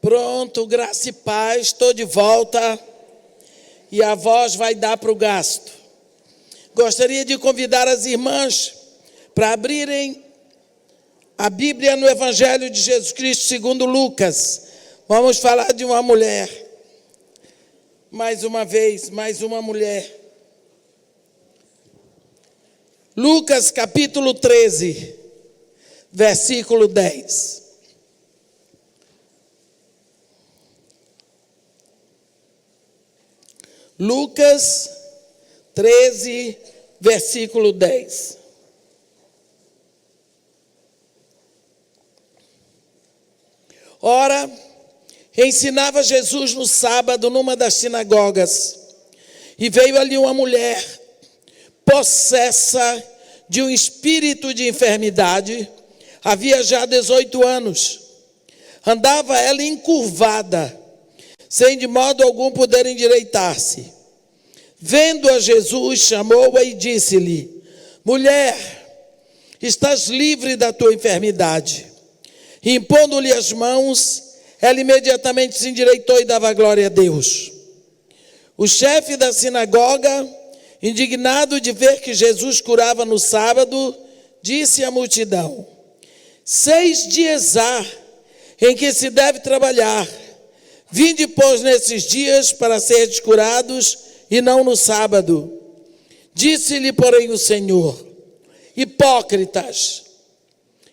Pronto, graça e paz, estou de volta e a voz vai dar para o gasto. Gostaria de convidar as irmãs para abrirem a Bíblia no Evangelho de Jesus Cristo segundo Lucas. Vamos falar de uma mulher. Mais uma vez, mais uma mulher. Lucas capítulo 13, versículo 10. Lucas 13, versículo 10. Ora, ensinava Jesus no sábado numa das sinagogas, e veio ali uma mulher possessa de um espírito de enfermidade, havia já 18 anos. Andava ela encurvada, sem de modo algum poder endireitar-se. Vendo a Jesus, chamou-a e disse-lhe: mulher, estás livre da tua enfermidade. E impondo-lhe as mãos, ela imediatamente se endireitou e dava glória a Deus. O chefe da sinagoga, indignado de ver que Jesus curava no sábado, disse à multidão: 6 dias há em que se deve trabalhar. Vinde, pois, nesses dias para seres curados, e não no sábado. Disse-lhe, porém, o Senhor: hipócritas,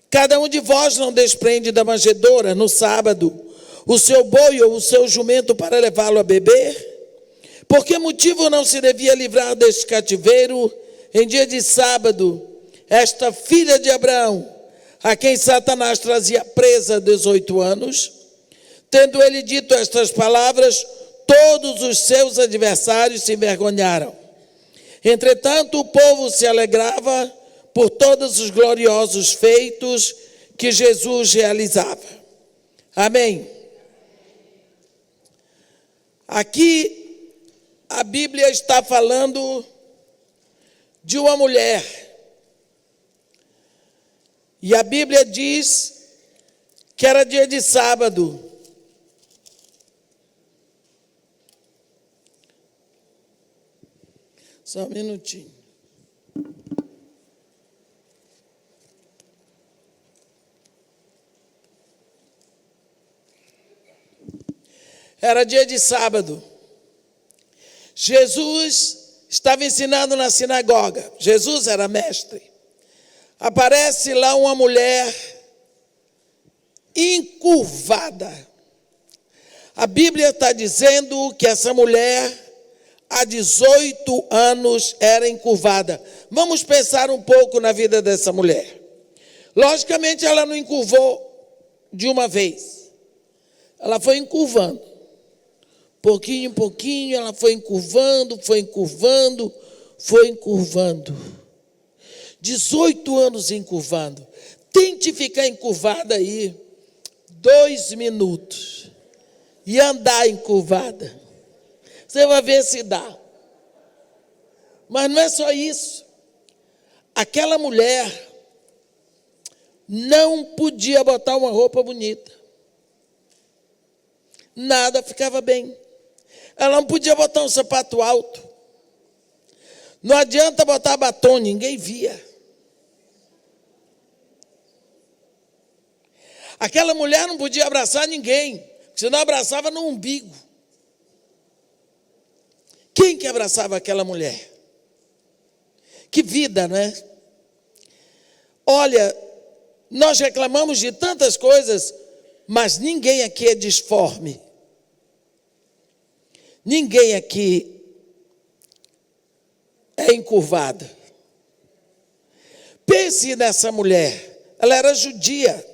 cada um de vós não desprende da manjedoura no sábado o seu boi ou o seu jumento para levá-lo a beber? Por que motivo não se devia livrar deste cativeiro em dia de sábado esta filha de Abraão, a quem Satanás trazia presa há 18 anos? Tendo ele dito estas palavras, todos os seus adversários se envergonharam. Entretanto, o povo se alegrava por todos os gloriosos feitos que Jesus realizava. Amém. Aqui a Bíblia está falando de uma mulher. E a Bíblia diz que era dia de sábado. Só um minutinho. Era dia de sábado. Jesus estava ensinando na sinagoga. Jesus era mestre. Aparece lá uma mulher encurvada. A Bíblia está dizendo que essa mulher, há 18 anos, era encurvada. Vamos pensar um pouco na vida dessa mulher. Logicamente, ela não encurvou de uma vez. Ela foi encurvando. Pouquinho em pouquinho, ela foi encurvando, foi encurvando, foi encurvando. 18 anos encurvando. Tente ficar encurvada aí 2 minutos e andar encurvada. Você vai ver se dá. Mas não é só isso. Aquela mulher não podia botar uma roupa bonita. Nada ficava bem. Ela não podia botar um sapato alto. Não adianta botar batom, ninguém via. Aquela mulher não podia abraçar ninguém, porque senão abraçava no umbigo. Quem que abraçava aquela mulher? Que vida, né? Olha, nós reclamamos de tantas coisas, mas ninguém aqui é disforme. Ninguém aqui é encurvada. Pense nessa mulher. Ela era judia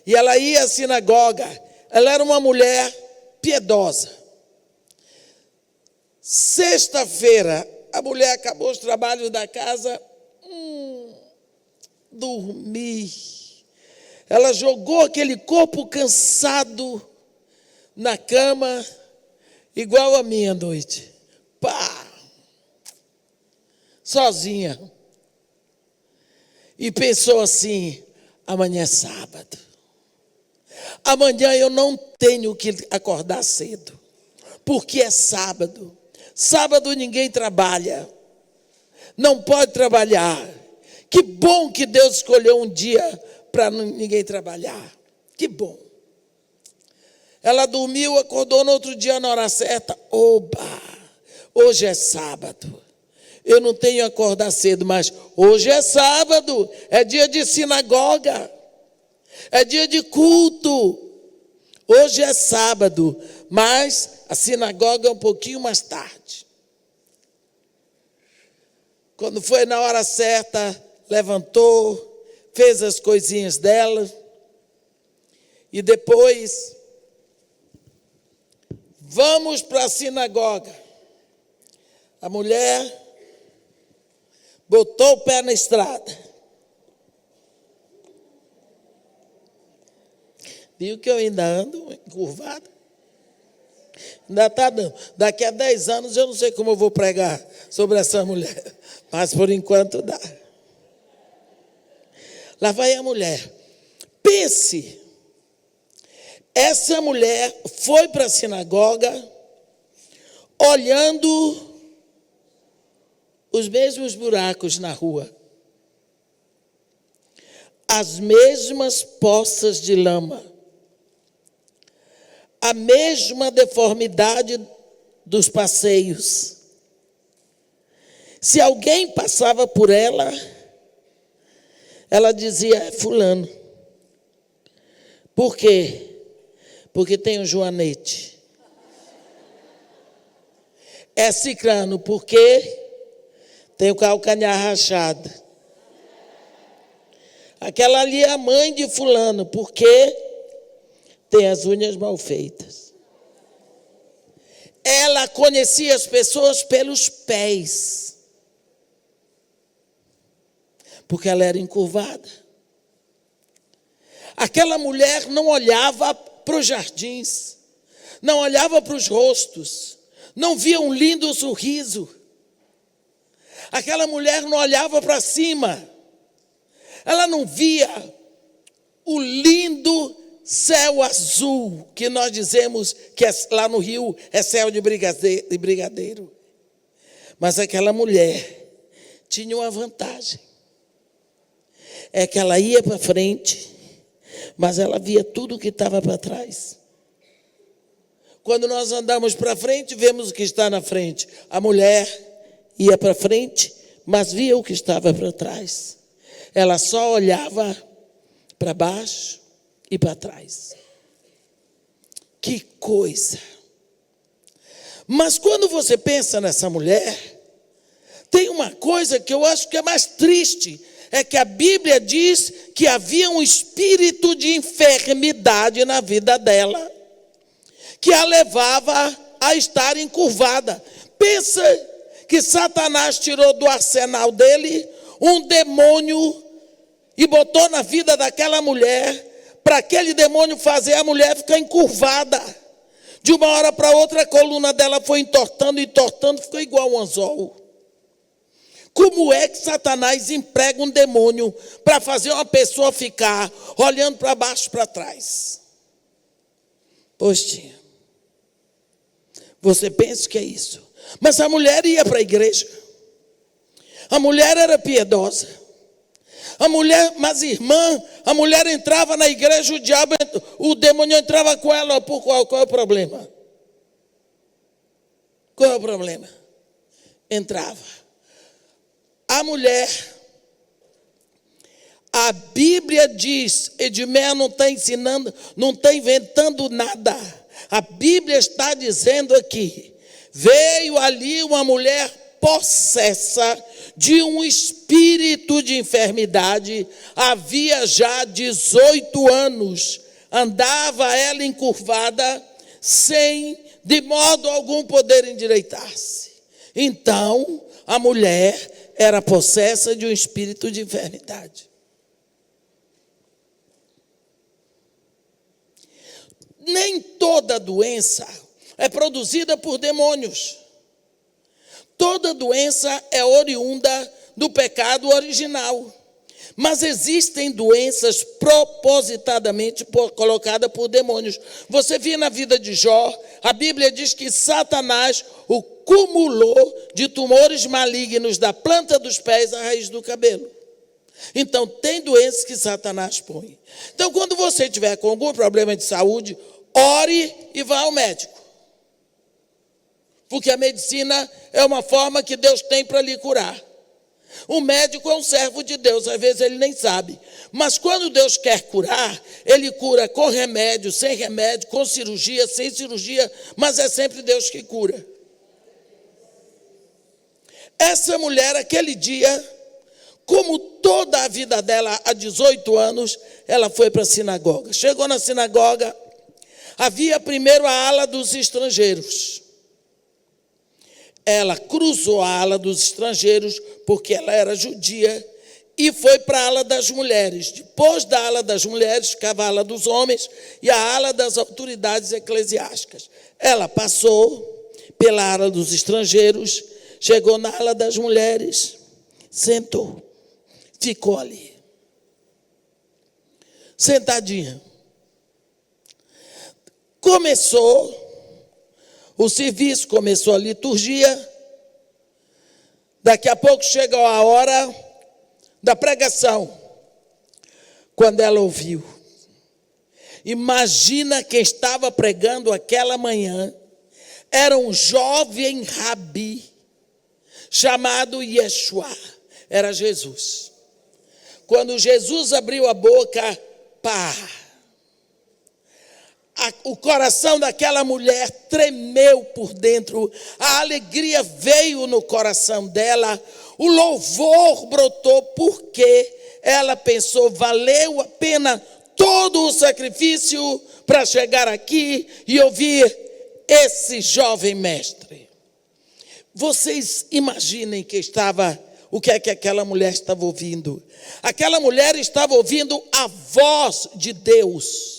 e ela ia à sinagoga. Ela era uma mulher piedosa. Sexta-feira, a mulher acabou os trabalhos da casa, dormir. Ela jogou aquele corpo cansado na cama, igual a minha noite. Pá! Sozinha. E pensou assim: amanhã é sábado. Amanhã eu não tenho que acordar cedo, porque é sábado. Sábado ninguém trabalha, não pode trabalhar. Que bom que Deus escolheu um dia para ninguém trabalhar. Que bom. Ela dormiu, acordou no outro dia na hora certa. Oba, hoje é sábado. Eu não tenho que acordar cedo, mas hoje é sábado. É dia de sinagoga. É dia de culto. Hoje é sábado, mas a sinagoga é um pouquinho mais tarde. Quando foi na hora certa, levantou, fez as coisinhas dela e depois vamos para a sinagoga. A mulher botou o pé na estrada. Viu que eu ainda ando encurvado? Ainda está dando. Daqui a 10 anos eu não sei como eu vou pregar sobre essa mulher. Mas por enquanto dá. Lá vai a mulher. Pense. Essa mulher foi para a sinagoga olhando os mesmos buracos na rua. As mesmas poças de lama. A mesma deformidade dos passeios. Se alguém passava por ela, ela dizia, é fulano. Por quê? Porque tem o Joanete. É ciclano, porque tem o calcanhar rachado. Aquela ali é a mãe de fulano, porque tem as unhas mal feitas. Ela conhecia as pessoas pelos pés. Porque ela era encurvada. Aquela mulher não olhava para os jardins, não olhava para os rostos, não via um lindo sorriso. Aquela mulher não olhava para cima, ela não via o lindo céu azul, que nós dizemos que lá no Rio é céu de brigadeiro. Mas aquela mulher tinha uma vantagem. É que ela ia para frente, mas ela via tudo o que estava para trás. Quando nós andamos para frente, vemos o que está na frente. A mulher ia para frente, mas via o que estava para trás. Ela só olhava para baixo e para trás. Que coisa! Mas quando você pensa nessa mulher, tem uma coisa que eu acho que é mais triste, é que a Bíblia diz que havia um espírito de enfermidade na vida dela, que a levava a estar encurvada. Pensa que Satanás tirou do arsenal dele um demônio e botou na vida daquela mulher, para aquele demônio fazer a mulher ficar encurvada. De uma hora para outra, a coluna dela foi entortando, ficou igual um anzol. Como é que Satanás emprega um demônio para fazer uma pessoa ficar olhando para baixo e para trás? Poxa, você pensa que é isso. Mas a mulher ia para a igreja. A mulher era piedosa. A mulher, mas irmã, a mulher entrava na igreja, o demônio entrava com ela. Por qual é o problema? Qual é o problema? Entrava. A mulher, a Bíblia diz, Edmé não está ensinando, não está inventando nada. A Bíblia está dizendo aqui, veio ali uma mulher possessa de um espírito de enfermidade, havia já 18 anos, andava ela encurvada, sem de modo algum poder endireitar-se. Então, a mulher era possessa de um espírito de enfermidade. Nem toda doença é produzida por demônios. Toda doença é oriunda do pecado original. Mas existem doenças propositadamente colocadas por demônios. Você vê na vida de Jó, a Bíblia diz que Satanás o cumulou de tumores malignos da planta dos pés à raiz do cabelo. Então, tem doenças que Satanás põe. Então, quando você tiver com algum problema de saúde, ore e vá ao médico. Porque a medicina é uma forma que Deus tem para lhe curar. O médico é um servo de Deus, às vezes ele nem sabe. Mas quando Deus quer curar, ele cura com remédio, sem remédio, com cirurgia, sem cirurgia, mas é sempre Deus que cura. Essa mulher, aquele dia, como toda a vida dela, há 18 anos, ela foi para a sinagoga. Chegou na sinagoga, havia primeiro a ala dos estrangeiros. Ela cruzou a ala dos estrangeiros, porque ela era judia, e foi para a ala das mulheres. Depois da ala das mulheres, ficava a ala dos homens e a ala das autoridades eclesiásticas. Ela passou pela ala dos estrangeiros, chegou na ala das mulheres, sentou, ficou ali, sentadinha. Começou o serviço, começou a liturgia. Daqui a pouco chegou a hora da pregação. Quando ela ouviu, imagina quem estava pregando aquela manhã, era um jovem rabi, chamado Yeshua, era Jesus. Quando Jesus abriu a boca, pá! O coração daquela mulher tremeu por dentro, a alegria veio no coração dela, o louvor brotou, porque ela pensou, valeu a pena todo o sacrifício para chegar aqui e ouvir esse jovem mestre. Vocês imaginem o que é que aquela mulher estava ouvindo? Aquela mulher estava ouvindo a voz de Deus.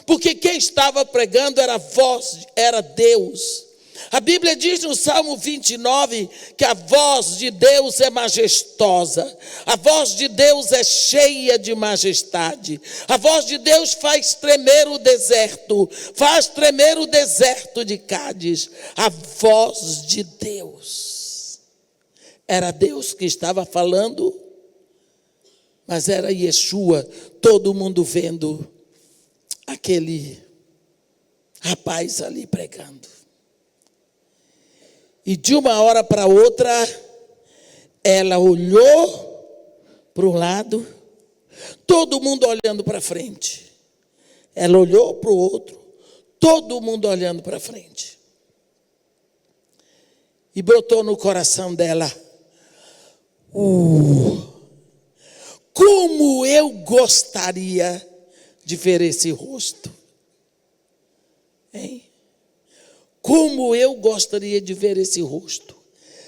Porque quem estava pregando era Deus. A Bíblia diz no Salmo 29 que a voz de Deus é majestosa. A voz de Deus é cheia de majestade. A voz de Deus faz tremer o deserto. Faz tremer o deserto de Cádiz. A voz de Deus. Era Deus que estava falando, mas era Yeshua, todo mundo vendo aquele rapaz ali pregando. E de uma hora para outra, ela olhou para um lado, todo mundo olhando para frente. Ela olhou para o outro, todo mundo olhando para frente. E brotou no coração dela, como eu gostaria de ver esse rosto, hein? Como eu gostaria de ver esse rosto.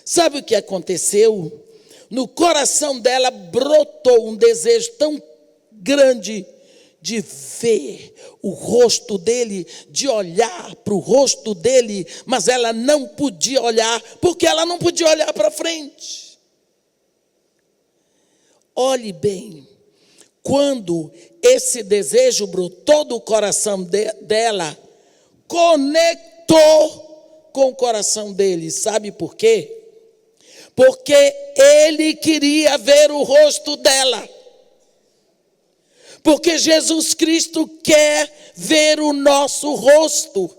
Sabe o que aconteceu? No coração dela brotou um desejo tão grande de ver o rosto dele, de olhar para o rosto dele, mas ela não podia olhar, porque ela não podia olhar para frente. Olhe bem, quando esse desejo brotou do coração dela, conectou com o coração dele. Sabe por quê? Porque ele queria ver o rosto dela. Porque Jesus Cristo quer ver o nosso rosto.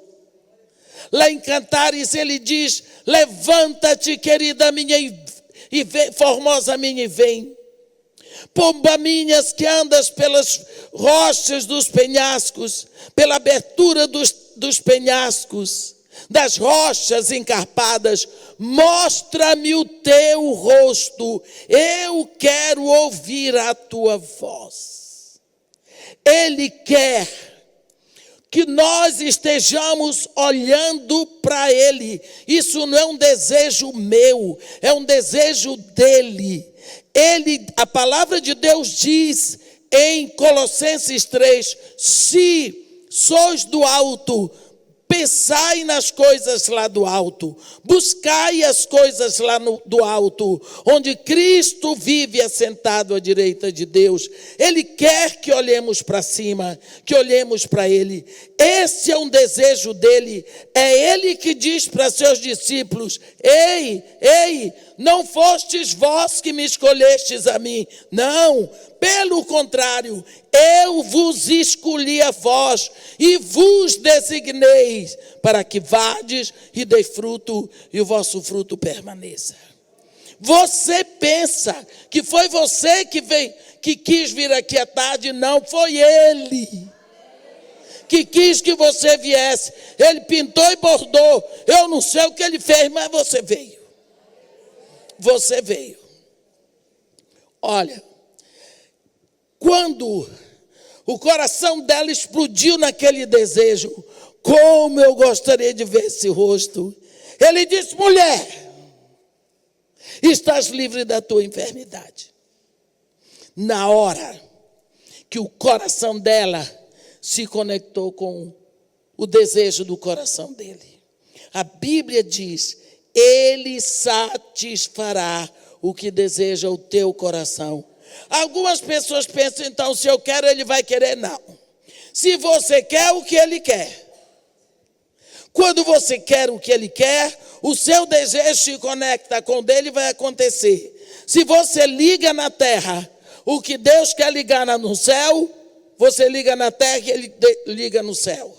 Lá em Cantares ele diz, levanta-te, querida minha, e vem, formosa minha, e vem. Pomba minhas que andas pelas rochas dos penhascos, pela abertura dos penhascos, das rochas encarpadas, mostra-me o teu rosto, eu quero ouvir a tua voz. Ele quer que nós estejamos olhando para ele. Isso não é um desejo meu, é um desejo dele. A palavra de Deus diz em Colossenses 3, se sois do alto, Pensai nas coisas lá do alto, buscai as coisas lá do alto, onde Cristo vive assentado à direita de Deus. Ele quer que olhemos para cima, que olhemos para Ele. Esse é um desejo dele. É Ele que diz para seus discípulos: ei, não fostes vós que me escolhestes a mim. Não, pelo contrário, eu vos escolhi a vós e vos designei para que vades e deis fruto e o vosso fruto permaneça. Você pensa que foi você que quis vir aqui à tarde? Não, foi Ele que quis que você viesse. Ele pintou e bordou. Eu não sei o que Ele fez, mas você veio. Você veio. Olha, quando o coração dela explodiu naquele desejo, como eu gostaria de ver esse rosto. Ele disse: mulher, estás livre da tua enfermidade. Na hora que o coração dela se conectou com o desejo do coração dele, a Bíblia diz: Ele satisfará o que deseja o teu coração. Algumas pessoas pensam, então, se eu quero, Ele vai querer. Não. Se você quer o que Ele quer, quando você quer o que Ele quer, o seu desejo se conecta com o dele e vai acontecer. Se você liga na terra o que Deus quer ligar no céu, você liga na terra e Ele liga no céu.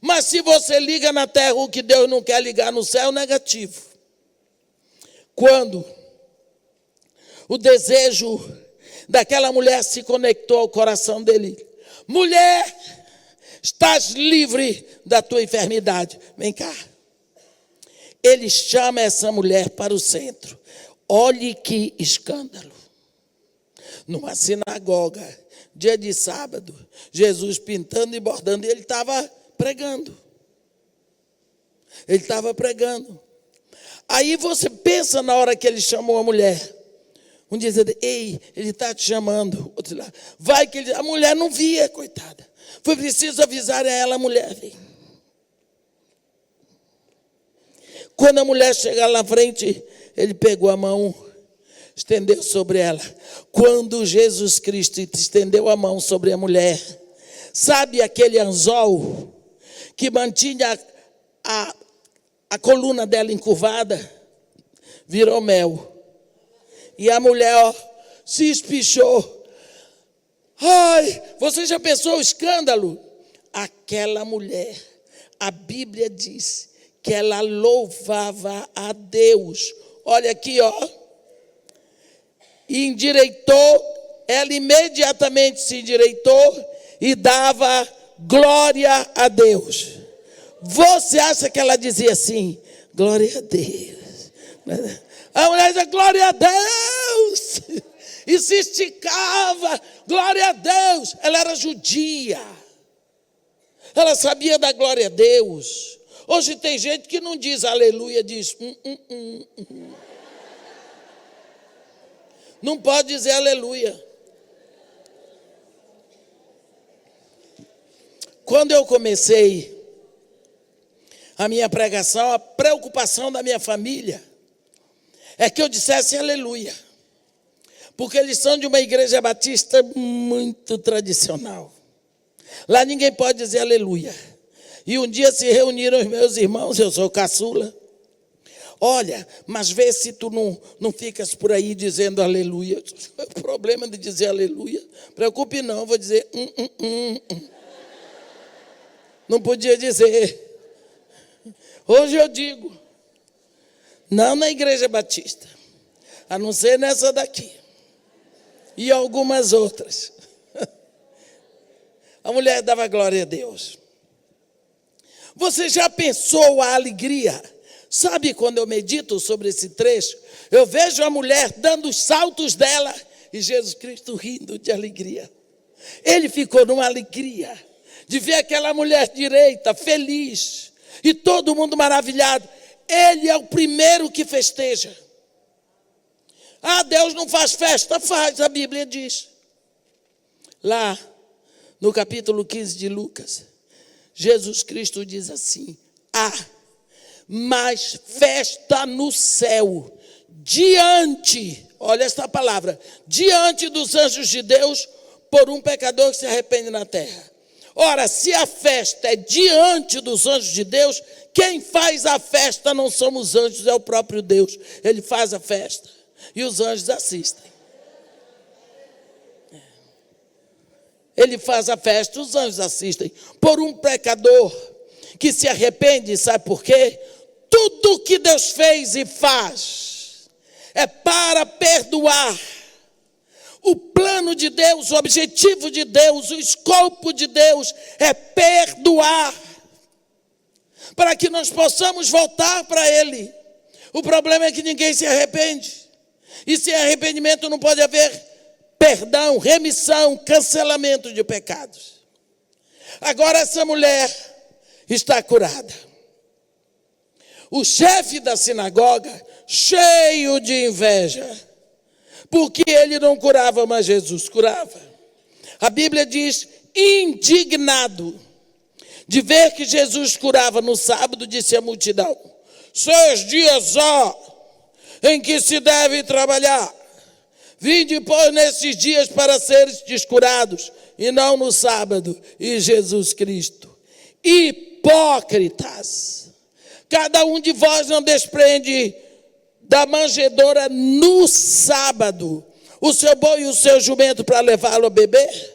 Mas se você liga na terra o que Deus não quer ligar no céu, negativo. Quando o desejo daquela mulher se conectou ao coração dele: mulher, estás livre da tua enfermidade. Vem cá. Ele chama essa mulher para o centro. Olhe que escândalo. Numa sinagoga, dia de sábado, Jesus pintando e bordando, e ele estava pregando. Ele estava pregando. Aí você pensa na hora que ele chamou a mulher. Um diz: ei, ele está te chamando. Outro lá, vai que ele... A mulher não via, coitada. Foi preciso avisar a ela: a mulher vem. Quando a mulher chegar lá na frente, ele pegou a mão, estendeu sobre ela. Quando Jesus Cristo estendeu a mão sobre a mulher, sabe aquele anzol que mantinha a coluna dela encurvada? Virou mel. E a mulher, se espichou. Ai, você já pensou o escândalo? Aquela mulher, a Bíblia diz que ela louvava a Deus. Olha aqui, E endireitou, ela imediatamente se endireitou e dava glória a Deus. Você acha que ela dizia assim: glória a Deus? A mulher dizia: glória a Deus! E se esticava: glória a Deus! Ela era judia. Ela sabia da glória a Deus. Hoje tem gente que não diz aleluia, diz Não pode dizer aleluia. Quando eu comecei a minha pregação, a preocupação da minha família é que eu dissesse aleluia. Porque eles são de uma igreja batista muito tradicional. Lá ninguém pode dizer aleluia. E um dia se reuniram os meus irmãos, eu sou caçula. Olha, mas vê se tu não ficas por aí dizendo aleluia. O problema de dizer aleluia, preocupe não, vou dizer Não podia dizer. Hoje eu digo, não na igreja batista, a não ser nessa daqui e algumas outras. A mulher dava glória a Deus. Você já pensou a alegria? Sabe, quando eu medito sobre esse trecho, eu vejo a mulher dando os saltos dela e Jesus Cristo rindo de alegria. Ele ficou numa alegria de ver aquela mulher direita, feliz, e todo mundo maravilhado. Ele é o primeiro que festeja. Ah, Deus não faz festa? Faz, a Bíblia diz. Lá no capítulo 15 de Lucas, Jesus Cristo diz assim: há mais festa no céu, diante, olha esta palavra, diante dos anjos de Deus, por um pecador que se arrepende na terra. Ora, se a festa é diante dos anjos de Deus, quem faz a festa não somos anjos, é o próprio Deus. Ele faz a festa e os anjos assistem. Ele faz a festa, os anjos assistem. Por um pecador que se arrepende, sabe por quê? Tudo que Deus fez e faz é para perdoar. O plano de Deus, o objetivo de Deus, o escopo de Deus é perdoar, para que nós possamos voltar para Ele. O problema é que ninguém se arrepende, e sem arrependimento não pode haver perdão, remissão, cancelamento de pecados. Agora essa mulher está curada. O chefe da sinagoga, cheio de inveja, porque ele não curava, mas Jesus curava. A Bíblia diz, indignado de ver que Jesus curava no sábado, disse à multidão: 6 dias há em que se deve trabalhar. Vinde, pois, nesses dias para seres curados, e não no sábado. E Jesus Cristo: hipócritas, cada um de vós não desprende da manjedoura no sábado o seu boi e o seu jumento para levá-lo a beber?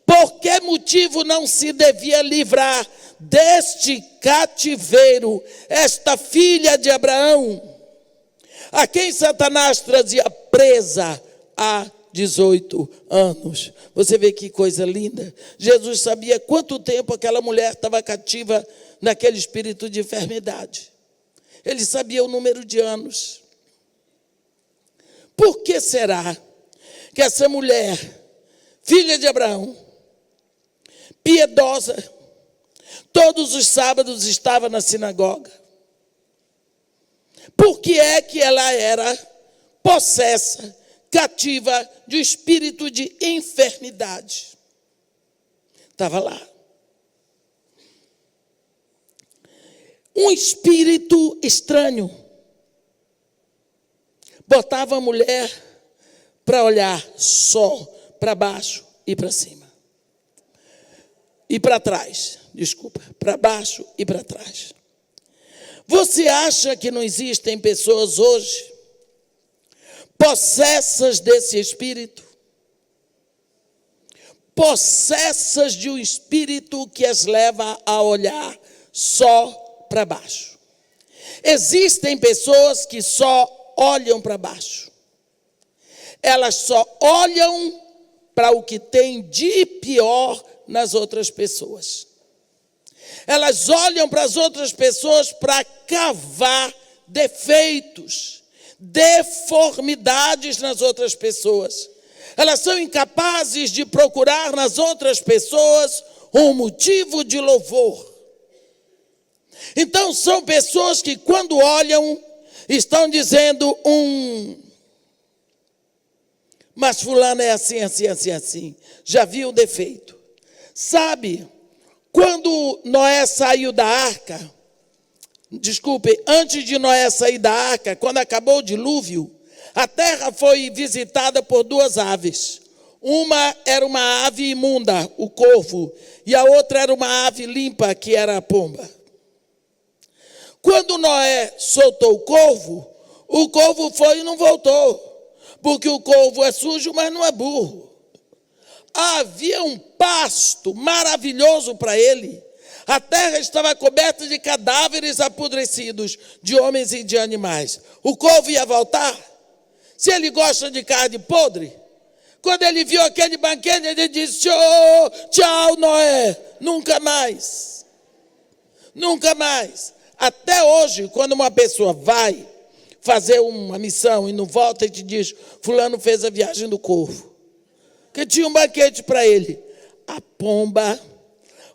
Por que motivo não se devia livrar deste cativeiro esta filha de Abraão, a quem Satanás trazia presa há 18 anos? Você vê que coisa linda. Jesus sabia quanto tempo aquela mulher estava cativa naquele espírito de enfermidade. Ele sabia o número de anos. Por que será que essa mulher, filha de Abraão, piedosa, todos os sábados estava na sinagoga? Por que é que ela era possessa, cativa de um espírito de enfermidade? Estava lá. Um espírito estranho botava a mulher para olhar só para baixo e para cima. E para trás, para baixo e para trás. Você acha que não existem pessoas hoje possessas desse espírito? Possessas de um espírito que as leva a olhar só para baixo. Existem pessoas que só olham para baixo. Elas só olham para o que tem de pior nas outras pessoas. Elas olham para as outras pessoas para cavar defeitos, deformidades nas outras pessoas. Elas são incapazes de procurar nas outras pessoas um motivo de louvor. Então são pessoas que, quando olham, estão dizendo mas fulano é assim, assim, assim, assim. Já viu o defeito. Sabe, quando Noé saiu da arca, antes de Noé sair da arca, quando acabou o dilúvio, a terra foi visitada por 2 aves. Uma era uma ave imunda, o corvo, e a outra era uma ave limpa, que era a pomba. Quando Noé soltou o corvo foi e não voltou, porque o corvo é sujo, mas não é burro. Havia um pasto maravilhoso para ele. A terra estava coberta de cadáveres apodrecidos, de homens e de animais. O corvo ia voltar? Se ele gosta de carne podre? Quando ele viu aquele banquete, ele disse: tchau, Noé, nunca mais. Nunca mais. Até hoje, quando uma pessoa vai fazer uma missão e não volta e te diz: fulano fez a viagem do corvo, que tinha um banquete para ele. A pomba,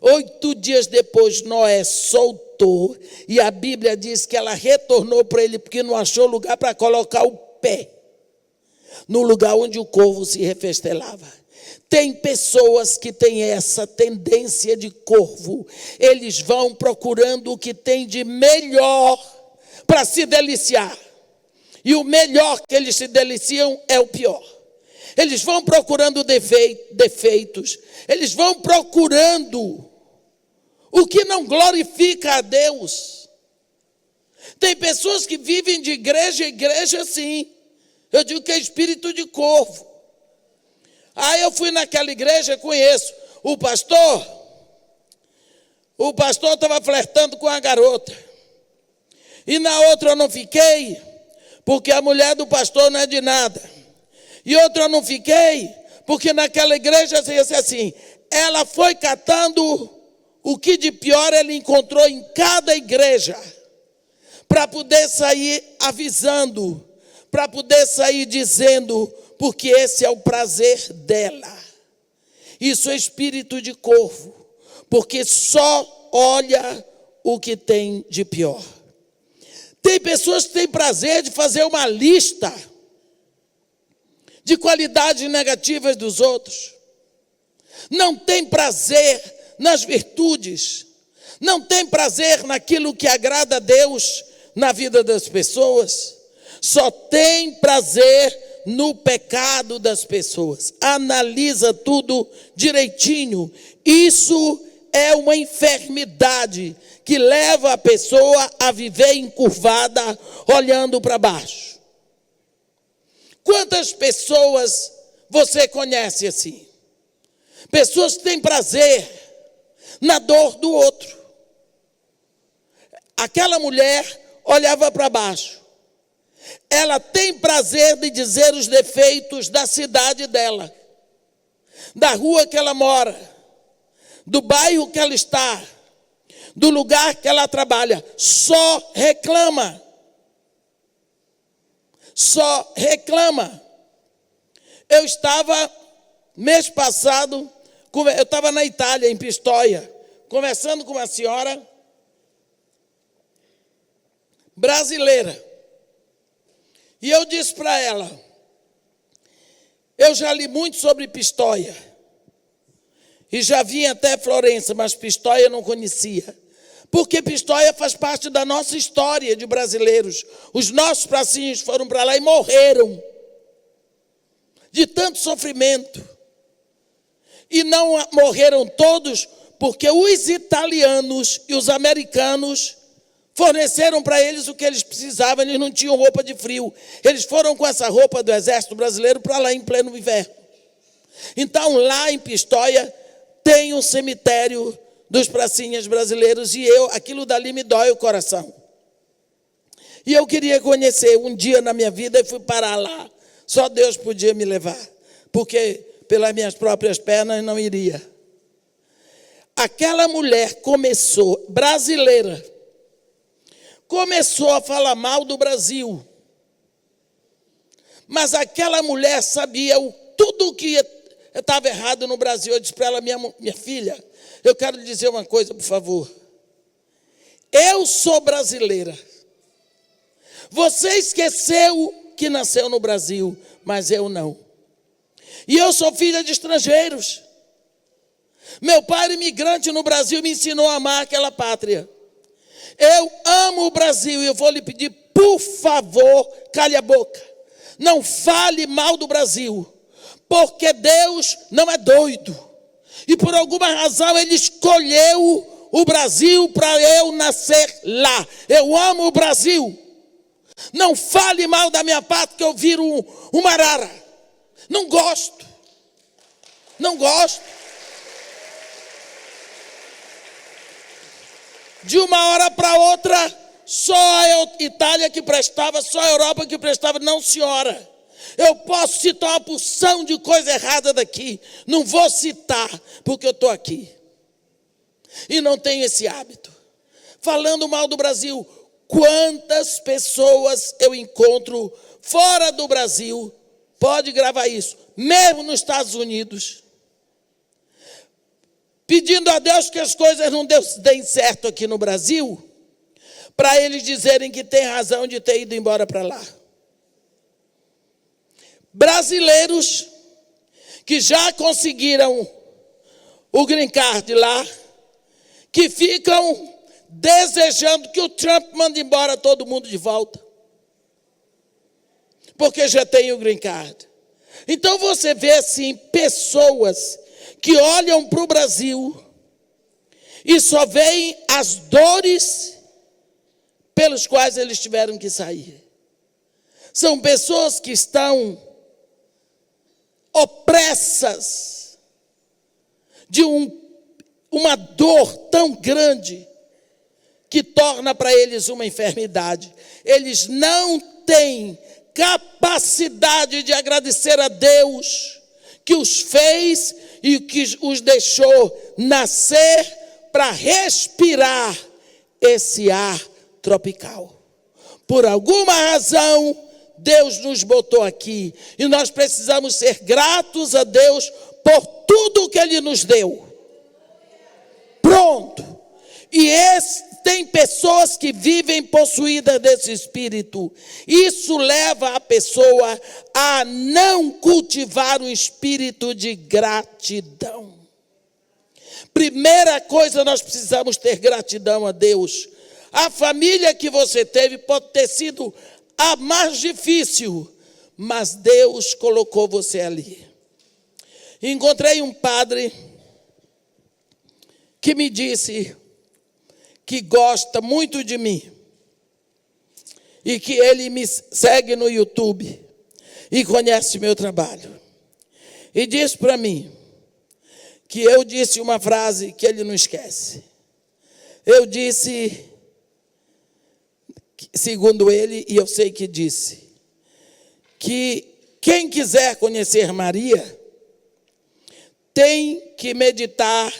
8 dias depois, Noé soltou, e a Bíblia diz que ela retornou para ele porque não achou lugar para colocar o pé no lugar onde o corvo se refestelava. Tem pessoas que têm essa tendência de corvo. Eles vão procurando o que tem de melhor para se deliciar. E o melhor que eles se deliciam é o pior. Eles vão procurando defeitos. Eles vão procurando o que não glorifica a Deus. Tem pessoas que vivem de igreja em igreja assim. Eu digo que é espírito de corvo. Aí eu fui naquela igreja, conheço o pastor. O pastor estava flertando com a garota. E na outra eu não fiquei, porque a mulher do pastor não é de nada. E outra eu não fiquei, porque naquela igreja assim, ela foi catando o que de pior ele encontrou em cada igreja, para poder sair avisando, para poder sair dizendo, porque esse é o prazer dela. Isso é espírito de corvo, porque só olha o que tem de pior. Tem pessoas que têm prazer de fazer uma lista de qualidades negativas dos outros. Não tem prazer nas virtudes. Não tem prazer naquilo que agrada a Deus na vida das pessoas. Só tem prazer no pecado das pessoas. Analisa tudo direitinho. Isso é uma enfermidade que leva a pessoa a viver encurvada, olhando para baixo. Quantas pessoas você conhece assim? Pessoas que têm prazer na dor do outro. Aquela mulher olhava para baixo. Ela tem prazer de dizer os defeitos da cidade dela, da rua que ela mora, do bairro que ela está, do lugar que ela trabalha. Só reclama. Só reclama. Eu estava, mês passado, eu estava na Itália, em Pistoia, conversando com uma senhora brasileira. E eu disse para ela, eu já li muito sobre Pistoia. E já vim até Florença, mas Pistoia eu não conhecia. Porque Pistoia faz parte da nossa história de brasileiros. Os nossos pracinhos foram para lá e morreram de tanto sofrimento. E não morreram todos porque os italianos e os americanos forneceram para eles o que eles precisavam. Eles não tinham roupa de frio. Eles foram com essa roupa do exército brasileiro para lá em pleno inverno. Então lá em Pistoia tem um cemitério dos pracinhas brasileiros, e aquilo dali me dói o coração. E eu queria conhecer. Um dia na minha vida eu fui parar lá. Só Deus podia me levar, porque pelas minhas próprias pernas não iria. Aquela mulher começou, brasileira, começou a falar mal do Brasil. Mas aquela mulher sabia tudo o que estava errado no Brasil. Eu disse para ela, minha filha, eu quero lhe dizer uma coisa, por favor. Eu sou brasileira. Você esqueceu que nasceu no Brasil, mas eu não. E eu sou filha de estrangeiros. Meu pai era imigrante no Brasil, me ensinou a amar aquela pátria. Eu amo o Brasil e eu vou lhe pedir, por favor, cale a boca. Não fale mal do Brasil, porque Deus não é doido. E por alguma razão Ele escolheu o Brasil para eu nascer lá. Eu amo o Brasil. Não fale mal da minha pátria que eu viro uma arara. Não gosto. Não gosto. De uma hora para outra, só a Itália que prestava, só a Europa que prestava. Não, senhora. Eu posso citar uma porção de coisa errada daqui. Não vou citar, porque eu estou aqui. E não tenho esse hábito. Falando mal do Brasil, quantas pessoas eu encontro fora do Brasil, pode gravar isso, mesmo nos Estados Unidos, pedindo a Deus que as coisas não deem certo aqui no Brasil, para eles dizerem que tem razão de ter ido embora para lá. Brasileiros que já conseguiram o green card lá, que ficam desejando que o Trump mande embora todo mundo de volta, porque já tem o green card. Então você vê assim pessoas que olham para o Brasil e só veem as dores pelos quais eles tiveram que sair. São pessoas que estão opressas de uma dor tão grande que torna para eles uma enfermidade. Eles não têm capacidade de agradecer a Deus que os fez e que os deixou nascer para respirar esse ar tropical. Por alguma razão, Deus nos botou aqui e nós precisamos ser gratos a Deus por tudo que Ele nos deu. Pronto. E tem pessoas que vivem possuídas desse espírito. Isso leva a pessoa a não cultivar um espírito de gratidão. Primeira coisa, nós precisamos ter gratidão a Deus. A família que você teve pode ter sido a mais difícil, mas Deus colocou você ali. Encontrei um padre que me disse que gosta muito de mim e que ele me segue no YouTube e conhece meu trabalho. E disse para mim que eu disse uma frase que ele não esquece. Eu disse, segundo ele, e eu sei que disse, que quem quiser conhecer Maria tem que meditar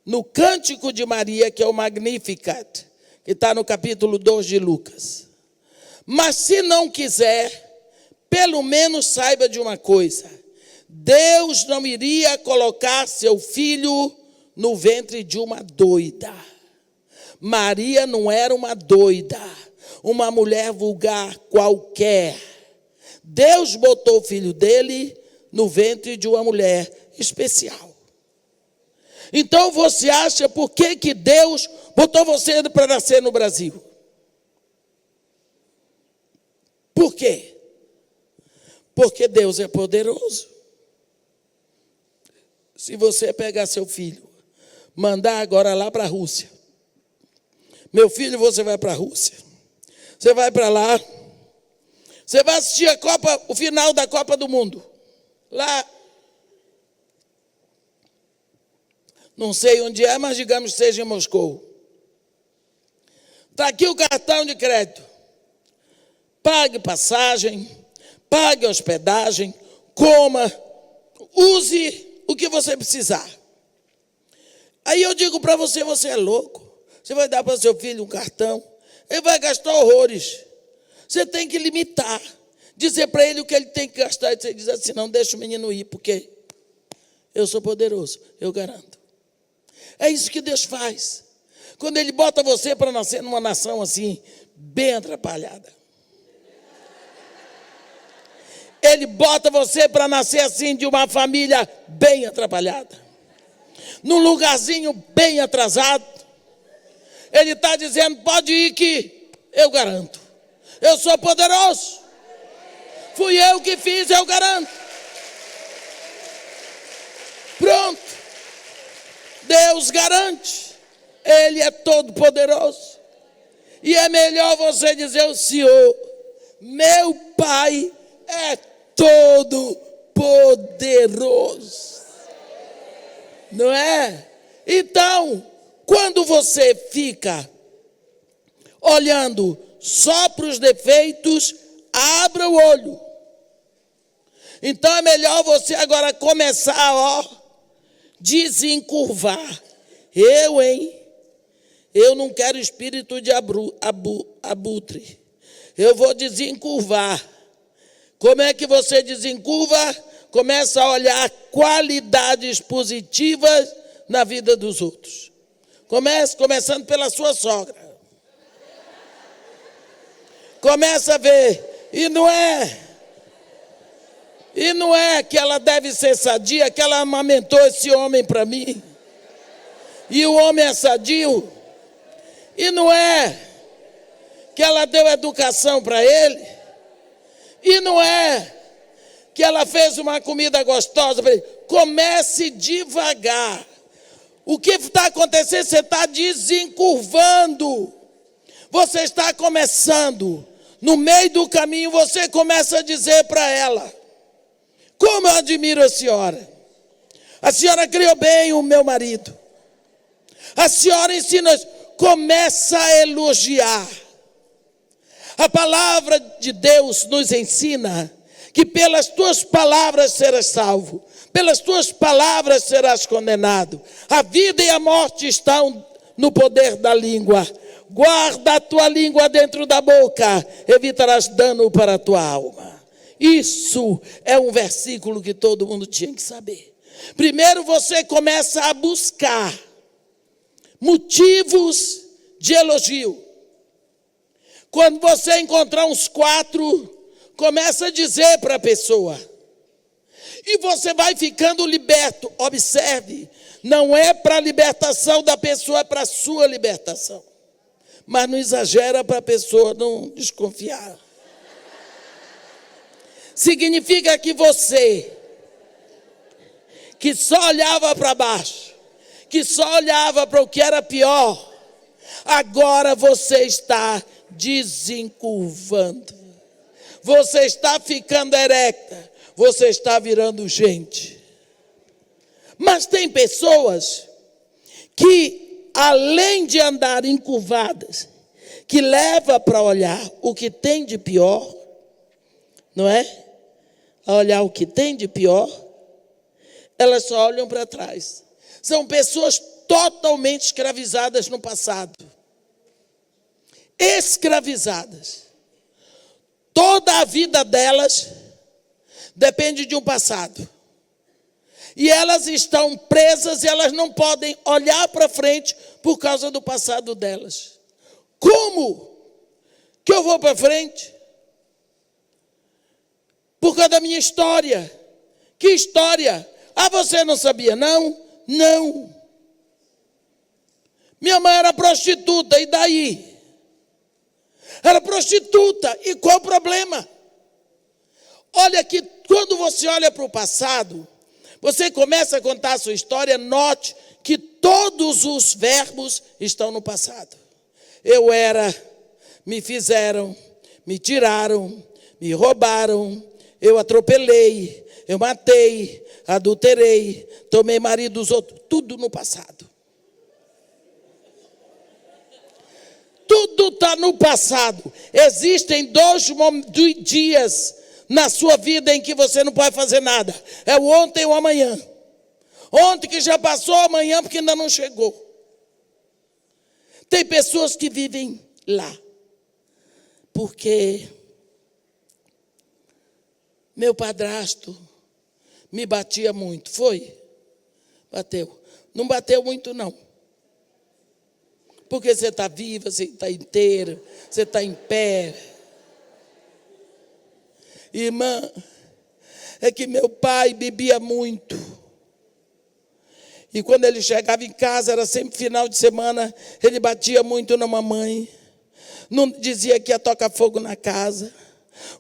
no Cântico de Maria, que é o Magnificat, que está no capítulo 2 de Lucas. Mas se não quiser, pelo menos saiba de uma coisa: Deus não iria colocar seu filho no ventre de uma doida. Maria não era uma doida, uma mulher vulgar qualquer. Deus botou o filho dele no ventre de uma mulher especial. Então você acha por que Deus botou você para nascer no Brasil? Por quê? Porque Deus é poderoso. Se você pegar seu filho, mandar agora lá para a Rússia, meu filho, você vai para a Rússia, você vai para lá, você vai assistir o final da Copa do Mundo, lá, não sei onde é, mas digamos que seja em Moscou. Está aqui o cartão de crédito. Pague passagem, pague hospedagem, coma, use o que você precisar. Aí eu digo para você, você é louco. Você vai dar para seu filho um cartão, ele vai gastar horrores. Você tem que limitar, dizer para ele o que ele tem que gastar. E você diz assim, não, deixa o menino ir, porque eu sou poderoso, eu garanto. É isso que Deus faz. Quando Ele bota você para nascer numa nação assim, bem atrapalhada. Ele bota você para nascer assim de uma família bem atrapalhada. Num lugarzinho bem atrasado. Ele está dizendo, pode ir que eu garanto. Eu sou poderoso. Fui eu que fiz, eu garanto. Pronto. Deus garante. Ele é todo poderoso. E é melhor você dizer ao Senhor, meu Pai é todo poderoso. Não é? Então, quando você fica olhando só para os defeitos, abra o olho. Então é melhor você agora começar a desencurvar. Eu não quero espírito de abutre. Eu vou desencurvar. Como é que você desencurva? Começa a olhar qualidades positivas na vida dos outros. Começando pela sua sogra. Começa a ver. E não é E não é que ela deve ser sadia, que ela amamentou esse homem para mim. E o homem é sadio. E não é que ela deu educação para ele. E não é que ela fez uma comida gostosa para ele. Comece devagar. O que está acontecendo? Você está desencurvando. Você está começando. No meio do caminho você começa a dizer para ela: como eu admiro a senhora. A senhora criou bem o meu marido. A senhora ensina, começa a elogiar. A palavra de Deus nos ensina que pelas tuas palavras serás salvo, pelas tuas palavras serás condenado. A vida e a morte estão no poder da língua. Guarda a tua língua dentro da boca, evitarás dano para a tua alma. Isso é um versículo que todo mundo tinha que saber. Primeiro você começa a buscar motivos de elogio. Quando você encontrar uns 4, começa a dizer para a pessoa. E você vai ficando liberto. Observe, não é para a libertação da pessoa, é para a sua libertação. Mas não exagera para a pessoa não desconfiar. Significa que você, que só olhava para baixo, que só olhava para o que era pior, agora você está desencurvando. Você está ficando erecta. Você está virando gente. Mas tem pessoas que, além de andar encurvadas, que leva para olhar o que tem de pior, não é? A olhar o que tem de pior, elas só olham para trás. São pessoas totalmente escravizadas no passado. Escravizadas. Toda a vida delas depende de um passado. E elas estão presas e elas não podem olhar para frente por causa do passado delas. Como que eu vou para frente? Por causa da minha história. Que história? Ah, você não sabia? Não. Não. Minha mãe era prostituta, e daí? Era prostituta, e qual o problema? Olha que quando você olha para o passado, você começa a contar a sua história, note que todos os verbos estão no passado. Eu era, me fizeram, me tiraram, me roubaram, eu atropelei, eu matei, adulterei, tomei marido dos outros, tudo no passado. Tudo está no passado. Existem 2 dias na sua vida em que você não pode fazer nada. É o ontem e o amanhã. Ontem que já passou, amanhã porque ainda não chegou. Tem pessoas que vivem lá. Porque meu padrasto me batia muito. Foi? Bateu. Não bateu muito, não. Porque você está viva, você está inteira, você está em pé. Irmã, é que meu pai bebia muito. E quando ele chegava em casa, era sempre final de semana, ele batia muito na mamãe. Não dizia que ia tocar fogo na casa.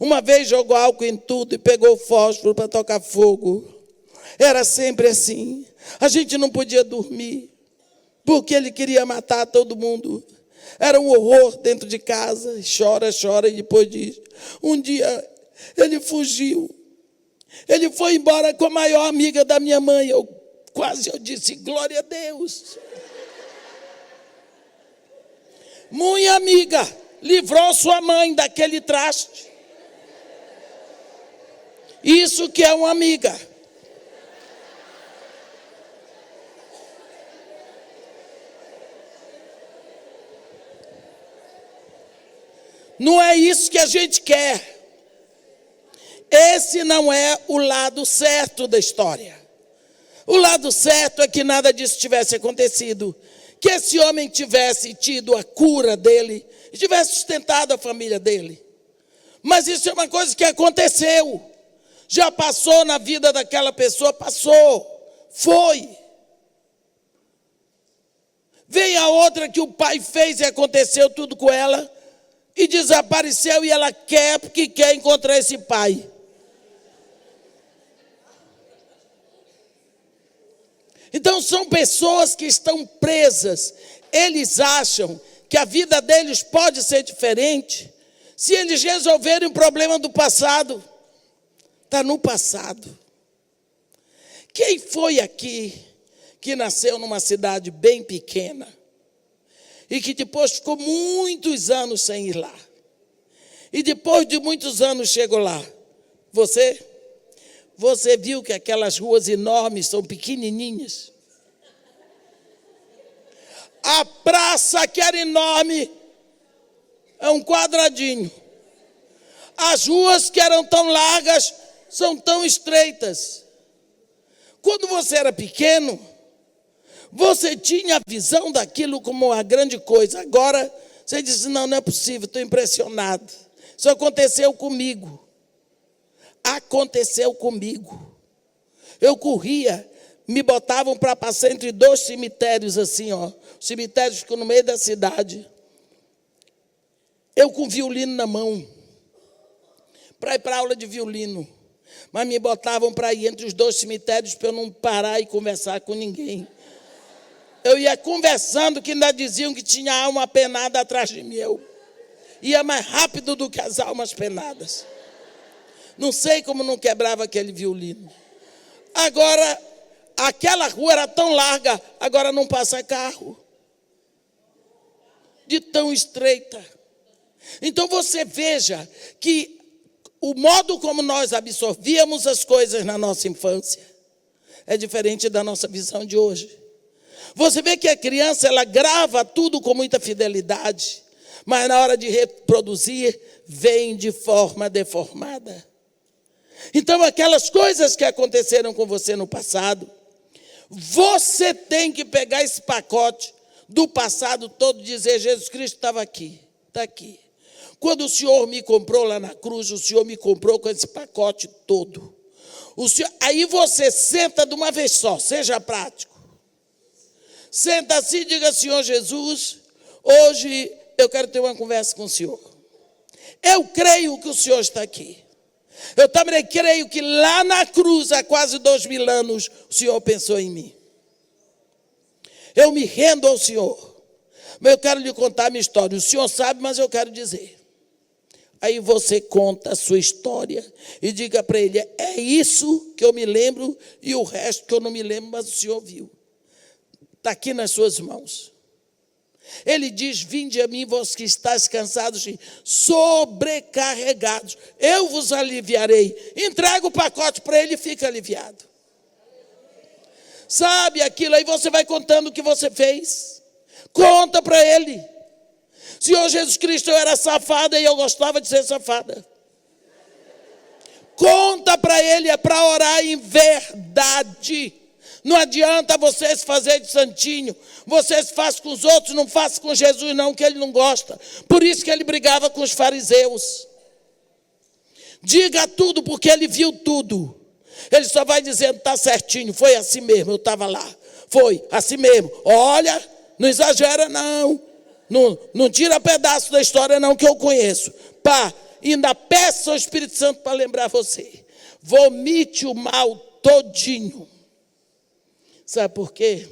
Uma vez jogou álcool em tudo e pegou fósforo para tocar fogo. Era sempre assim. A gente não podia dormir, porque ele queria matar todo mundo. Era um horror dentro de casa. Chora, chora, e depois diz. Um dia ele fugiu. Ele foi embora com a maior amiga da minha mãe. Eu disse, glória a Deus. Minha amiga livrou sua mãe daquele traste. Isso que é uma amiga. Não é isso que a gente quer. Esse não é o lado certo da história. O lado certo é que nada disso tivesse acontecido. Que esse homem tivesse tido a cura dele e tivesse sustentado a família dele. Mas isso é uma coisa que aconteceu. Já passou na vida daquela pessoa? Passou. Foi. Vem a outra que o pai fez e aconteceu tudo com ela, e desapareceu, e ela quer, porque quer encontrar esse pai. Então são pessoas que estão presas. Eles acham que a vida deles pode ser diferente se eles resolverem o problema do passado. Está no passado. Quem foi aqui que nasceu numa cidade bem pequena e que depois ficou muitos anos sem ir lá? E depois de muitos anos chegou lá? Você? Você viu que aquelas ruas enormes são pequenininhas? A praça que era enorme é um quadradinho. As ruas que eram tão largas são tão estreitas. Quando você era pequeno, você tinha a visão daquilo como uma grande coisa. Agora você diz: não, não é possível, estou impressionado. Isso aconteceu comigo. Aconteceu comigo. Eu corria, me botavam para passar entre dois cemitérios assim, ó. Os cemitérios ficam no meio da cidade. Eu com violino na mão, para ir para a aula de violino. Mas me botavam para ir entre os dois cemitérios para eu não parar e conversar com ninguém. Eu ia conversando, que ainda diziam que tinha alma penada atrás de mim. Eu ia mais rápido do que as almas penadas. Não sei como não quebrava aquele violino. Agora, aquela rua era tão larga, agora não passa carro. De tão estreita. Então você veja que o modo como nós absorvíamos as coisas na nossa infância é diferente da nossa visão de hoje. Você vê que a criança, ela grava tudo com muita fidelidade, mas na hora de reproduzir, vem de forma deformada. Então, aquelas coisas que aconteceram com você no passado, você tem que pegar esse pacote do passado todo e dizer: Jesus Cristo estava aqui, está aqui. Quando o Senhor me comprou lá na cruz, o Senhor me comprou com esse pacote todo. Aí você senta de uma vez só, seja prático. Senta assim e diga: Senhor Jesus, hoje eu quero ter uma conversa com o Senhor. Eu creio que o Senhor está aqui. Eu também creio que lá na cruz, há quase 2000 anos, o Senhor pensou em mim. Eu me rendo ao Senhor. Mas eu quero lhe contar a minha história. O Senhor sabe, mas eu quero dizer. Aí você conta a sua história e diga para ele: é isso que eu me lembro e o resto que eu não me lembro, mas o Senhor viu. Está aqui nas suas mãos. Ele diz: vinde a mim, vós que estáis cansados e sobrecarregados, eu vos aliviarei. Entrega o pacote para ele e fica aliviado. Sabe aquilo aí, você vai contando o que você fez. Conta para ele. Senhor Jesus Cristo, eu era safada e eu gostava de ser safada. Conta para ele, é para orar em verdade. Não adianta você se fazer de santinho. Você se faz com os outros, não faça com Jesus não, que ele não gosta. Por isso que ele brigava com os fariseus. Diga tudo, porque ele viu tudo. Ele só vai dizendo: está certinho, foi assim mesmo, eu estava lá. Foi assim mesmo. Olha, não exagera não. Não tira pedaço da história não, que eu conheço. Pá, ainda peça ao Espírito Santo para lembrar você. Vomite o mal todinho. Sabe por quê?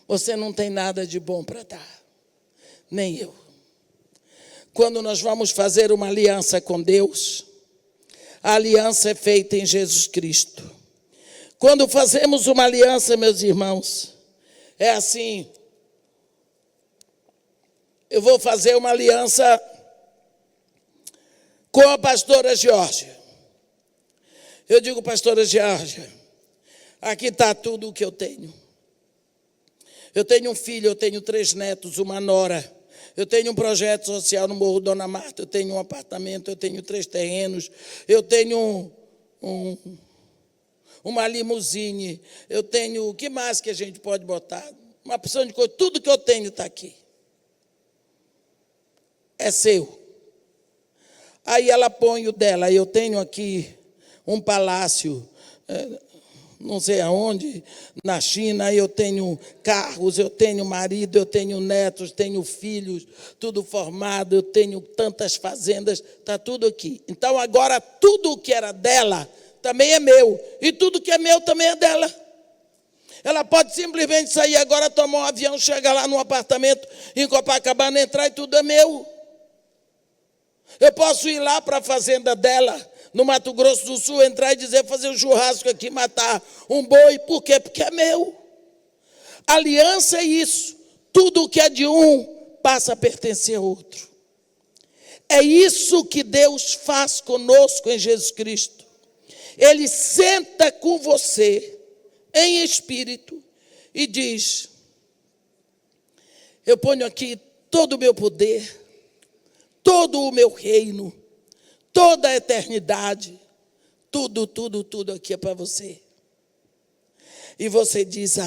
Você não tem nada de bom para dar. Nem eu. Quando nós vamos fazer uma aliança com Deus, a aliança é feita em Jesus Cristo. Quando fazemos uma aliança, meus irmãos, é assim. Eu vou fazer uma aliança com a pastora Geórgia. Eu digo: pastora Geórgia, aqui está tudo o que eu tenho. Eu tenho um filho, eu tenho 3 netos, uma nora. Eu tenho um projeto social no Morro Dona Marta. Eu tenho um apartamento, eu tenho 3 terrenos. Eu tenho uma limusine. Eu tenho, o que mais que a gente pode botar? Uma opção de coisa. Tudo que eu tenho está aqui. É seu. Aí ela põe o dela. Eu tenho aqui um palácio, não sei aonde, na China, eu tenho carros, eu tenho marido, eu tenho netos, tenho filhos, tudo formado, eu tenho tantas fazendas, está tudo aqui. Então agora tudo o que era dela também é meu, e tudo que é meu também é dela. Ela pode simplesmente sair agora, tomar um avião, chegar lá no apartamento em Copacabana, entrar e tudo é meu. Eu posso ir lá para a fazenda dela, no Mato Grosso do Sul, entrar e dizer, fazer um churrasco aqui, matar um boi. Por quê? Porque é meu. Aliança é isso. Tudo o que é de um passa a pertencer a outro. É isso que Deus faz conosco em Jesus Cristo. Ele senta com você em espírito e diz, eu ponho aqui todo o meu poder, todo o meu reino, toda a eternidade, tudo aqui é para você. E você diz,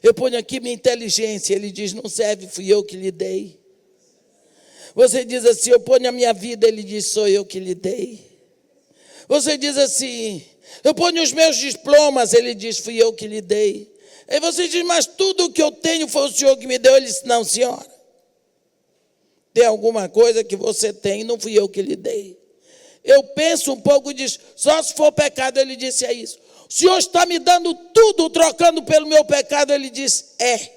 eu ponho aqui minha inteligência. Ele diz, não serve, fui eu que lhe dei. Você diz assim, eu ponho a minha vida. Ele diz, sou eu que lhe dei. Você diz assim, eu ponho os meus diplomas. Ele diz, fui eu que lhe dei. Aí você diz, mas tudo o que eu tenho foi o Senhor que me deu. Ele disse, não, senhora. Tem alguma coisa que você tem, não fui eu que lhe dei. Eu penso um pouco e diz, só se for pecado. Ele disse, é isso. O Senhor está me dando tudo, trocando pelo meu pecado. Ele disse, é.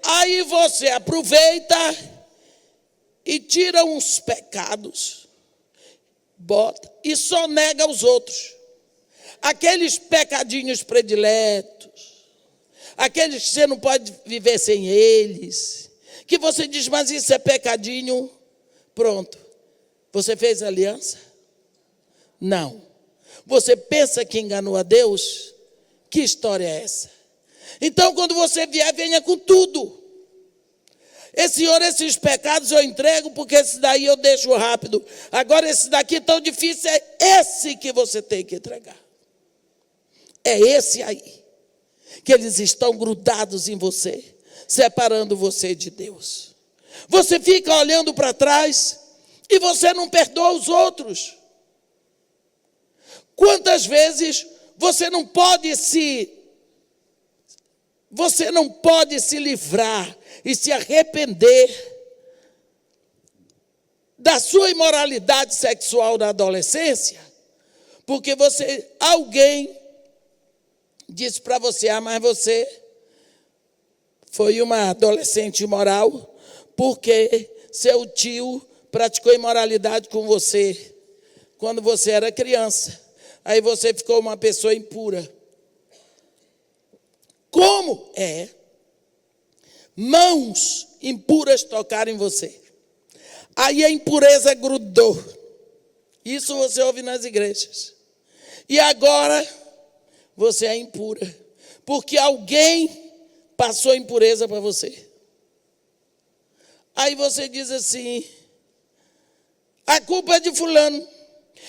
Aí você aproveita e tira uns pecados, bota e só nega os outros. Aqueles pecadinhos prediletos, aqueles que você não pode viver sem eles, que você diz, mas isso é pecadinho, pronto. Você fez aliança? Não. Você pensa que enganou a Deus? Que história é essa? Então, quando você vier, venha com tudo. Senhor, esses pecados eu entrego, porque esse daí eu deixo rápido. Agora, esse daqui tão difícil, é esse que você tem que entregar. É esse aí, que eles estão grudados em você, separando você de Deus. Você fica olhando para trás e você não perdoa os outros. Quantas vezes você não pode se livrar e se arrepender da sua imoralidade sexual da adolescência, porque alguém disse para você, mas você foi uma adolescente imoral, porque seu tio praticou imoralidade com você quando você era criança. Aí você ficou uma pessoa impura. Como é mãos impuras tocarem você? Aí a impureza grudou. Isso você ouve nas igrejas. E agora você é impura, porque alguém passou impureza para você. Aí você diz assim, a culpa é de fulano.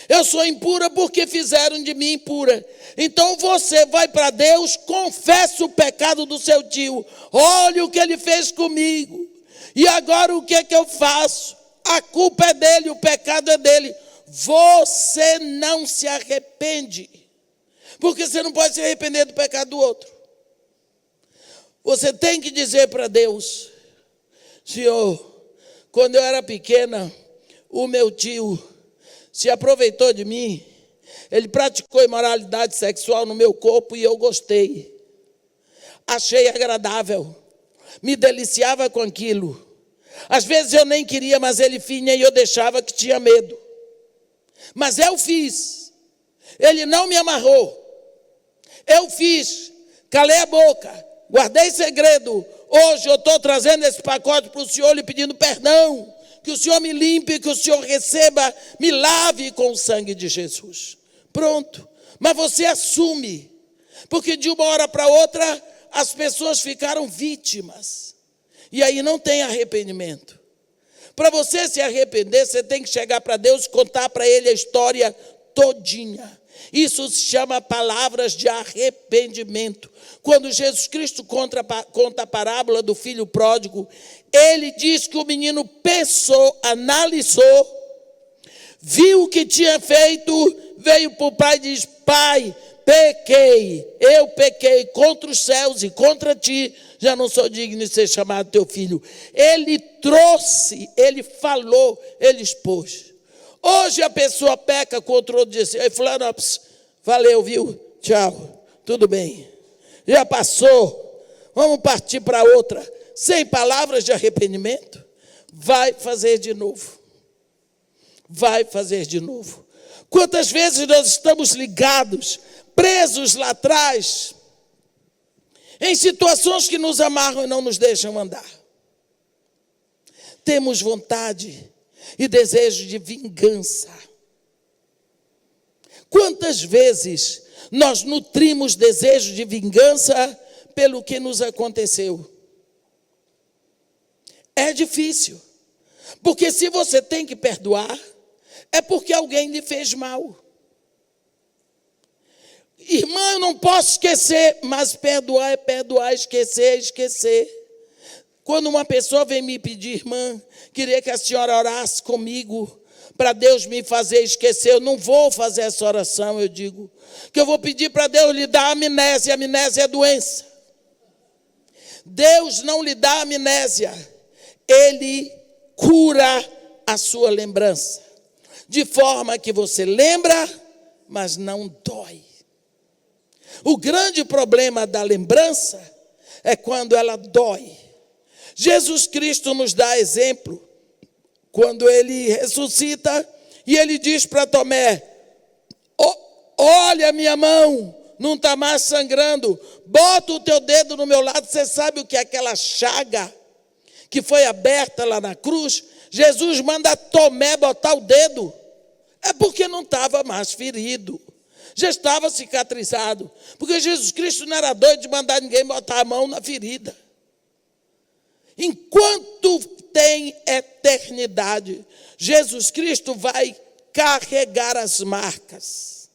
Eu sou impura porque fizeram de mim impura. Então você vai para Deus, confessa o pecado do seu tio. Olha o que ele fez comigo. E agora o que é que eu faço? A culpa é dele, o pecado é dele. Você não se arrepende. Porque você não pode se arrepender do pecado do outro. Você tem que dizer para Deus, Senhor, quando eu era pequena, o meu tio se aproveitou de mim, ele praticou imoralidade sexual no meu corpo e eu gostei. Achei agradável, me deliciava com aquilo. Às vezes eu nem queria, mas ele vinha e eu deixava que tinha medo. Mas eu fiz, ele não me amarrou. Eu fiz, calei a boca, guardei segredo. Hoje eu estou trazendo esse pacote para o Senhor, lhe pedindo perdão. Que o Senhor me limpe, que o Senhor receba, me lave com o sangue de Jesus. Pronto. Mas você assume. Porque de uma hora para outra, as pessoas ficaram vítimas. E aí não tem arrependimento. Para você se arrepender, você tem que chegar para Deus e contar para Ele a história todinha. Isso se chama palavras de arrependimento. Quando Jesus Cristo conta a parábola do filho pródigo, ele diz que o menino pensou, analisou, viu o que tinha feito, veio para o pai e diz: pai, eu pequei contra os céus e contra ti, já não sou digno de ser chamado teu filho. Ele trouxe, ele falou, ele expôs. Hoje a pessoa peca contra o outro e diz: ei, fulano, valeu, viu? Tchau, tudo bem. Já passou, vamos partir para outra. Sem palavras de arrependimento, vai fazer de novo. Vai fazer de novo. Quantas vezes nós estamos ligados, presos lá atrás, em situações que nos amarram e não nos deixam andar. Temos vontade e desejo de vingança. Quantas vezes nós nutrimos desejo de vingança pelo que nos aconteceu? É difícil, porque se você tem que perdoar, é porque alguém lhe fez mal. Irmã, eu não posso esquecer, mas perdoar é perdoar, esquecer é esquecer. Quando uma pessoa vem me pedir: irmã, queria que a senhora orasse comigo para Deus me fazer esquecer, eu não vou fazer essa oração. Eu digo que eu vou pedir para Deus lhe dar amnésia. Amnésia é doença. Deus não lhe dá amnésia, Ele cura a sua lembrança, de forma que você lembra, mas não dói. O grande problema da lembrança é quando ela dói. Jesus Cristo nos dá exemplo, quando ele ressuscita e ele diz para Tomé: olha a minha mão, não está mais sangrando, bota o teu dedo no meu lado. Você sabe o que é aquela chaga que foi aberta lá na cruz? Jesus manda Tomé botar o dedo, é porque não estava mais ferido, já estava cicatrizado, porque Jesus Cristo não era doido de mandar ninguém botar a mão na ferida. Enquanto tem eternidade, Jesus Cristo vai carregar as marcas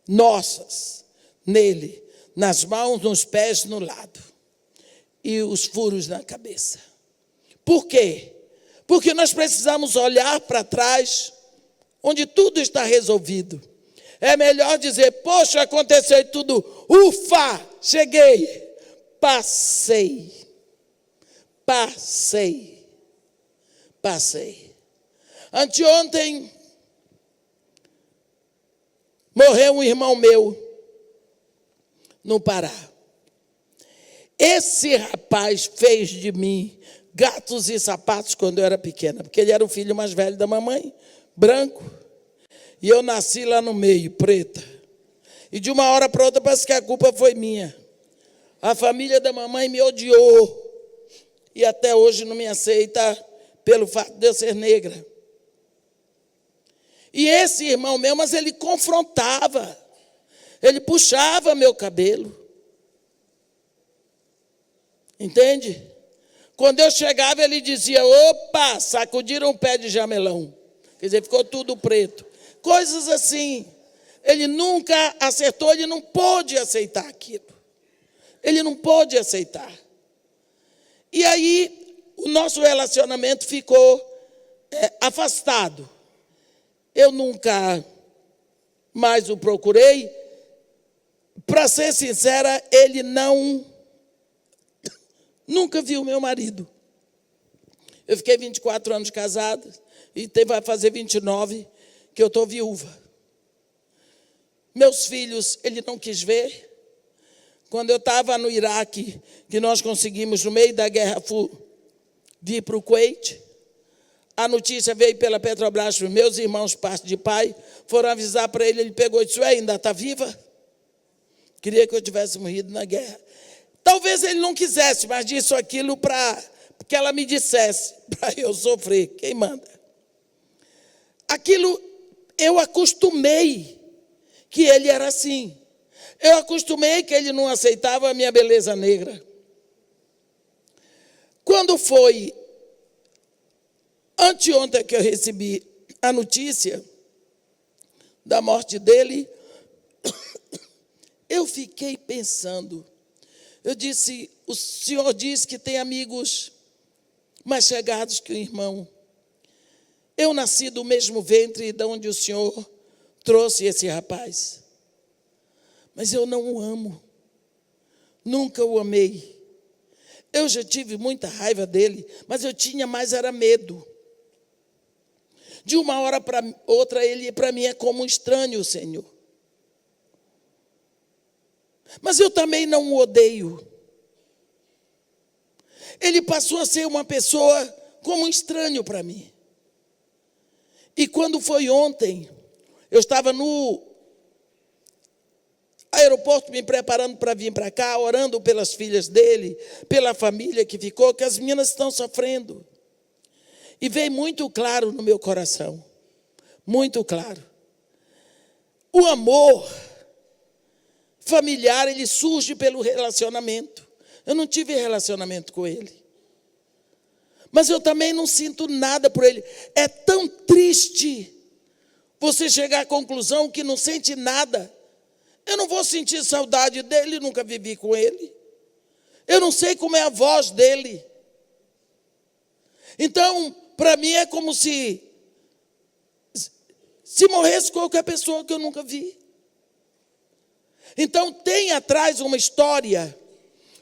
nossas nele, nas mãos, nos pés, no lado, e os furos na cabeça. Por quê? Porque nós precisamos olhar para trás, onde tudo está resolvido. É melhor dizer: poxa, aconteceu e tudo, ufa, cheguei, passei. Anteontem, morreu um irmão meu, no Pará. Esse rapaz fez de mim gatos e sapatos quando eu era pequena, porque ele era o filho mais velho da mamãe, branco, e eu nasci lá no meio, preta. E de uma hora para outra parece que a culpa foi minha. A família da mamãe me odiou e até hoje não me aceita pelo fato de eu ser negra. E esse irmão meu, mas ele confrontava, ele puxava meu cabelo. Entende? Quando eu chegava, ele dizia: opa, sacudiram um pé de jamelão. Quer dizer, ficou tudo preto. Coisas assim. Ele nunca acertou, ele não pôde aceitar aquilo. Ele não pôde aceitar. E aí, o nosso relacionamento ficou afastado. Eu nunca mais o procurei. Para ser sincera, ele nunca viu meu marido. Eu fiquei 24 anos casado e vai fazer 29 que eu estou viúva. Meus filhos, ele não quis ver. Quando eu estava no Iraque, que nós conseguimos, no meio da guerra, vir para o Kuwait, a notícia veio pela Petrobras, meus irmãos, parte de pai, foram avisar para ele, ele pegou e disse: ainda está viva? Queria que eu tivesse morrido na guerra. Talvez ele não quisesse, mas disse aquilo para que ela me dissesse, para eu sofrer. Quem manda? Aquilo, eu acostumei que ele era assim. Eu acostumei que ele não aceitava a minha beleza negra. Quando foi anteontem que eu recebi a notícia da morte dele, eu fiquei pensando. Eu disse: o senhor diz que tem amigos mais chegados que o irmão. eu nasci do mesmo ventre de onde o Senhor trouxe esse rapaz. Mas eu não o amo. Nunca o amei. Eu já tive muita raiva dele, mas eu tinha mais era medo. De uma hora para outra, ele para mim é como um estranho, Senhor. Mas eu também não o odeio. Ele passou a ser uma pessoa como um estranho para mim. E quando foi ontem, eu estava no aeroporto me preparando para vir para cá, orando pelas filhas dele, pela família que ficou, que as meninas estão sofrendo. E veio muito claro no meu coração, muito claro. O amor familiar, ele surge pelo relacionamento. Eu não tive relacionamento com ele. Mas eu também não sinto nada por ele. É tão triste você chegar à conclusão que não sente nada. Eu não vou sentir saudade dele, nunca vivi com ele. Eu não sei como é a voz dele. Então, para mim é como se morresse qualquer pessoa que eu nunca vi. Então tem atrás uma história,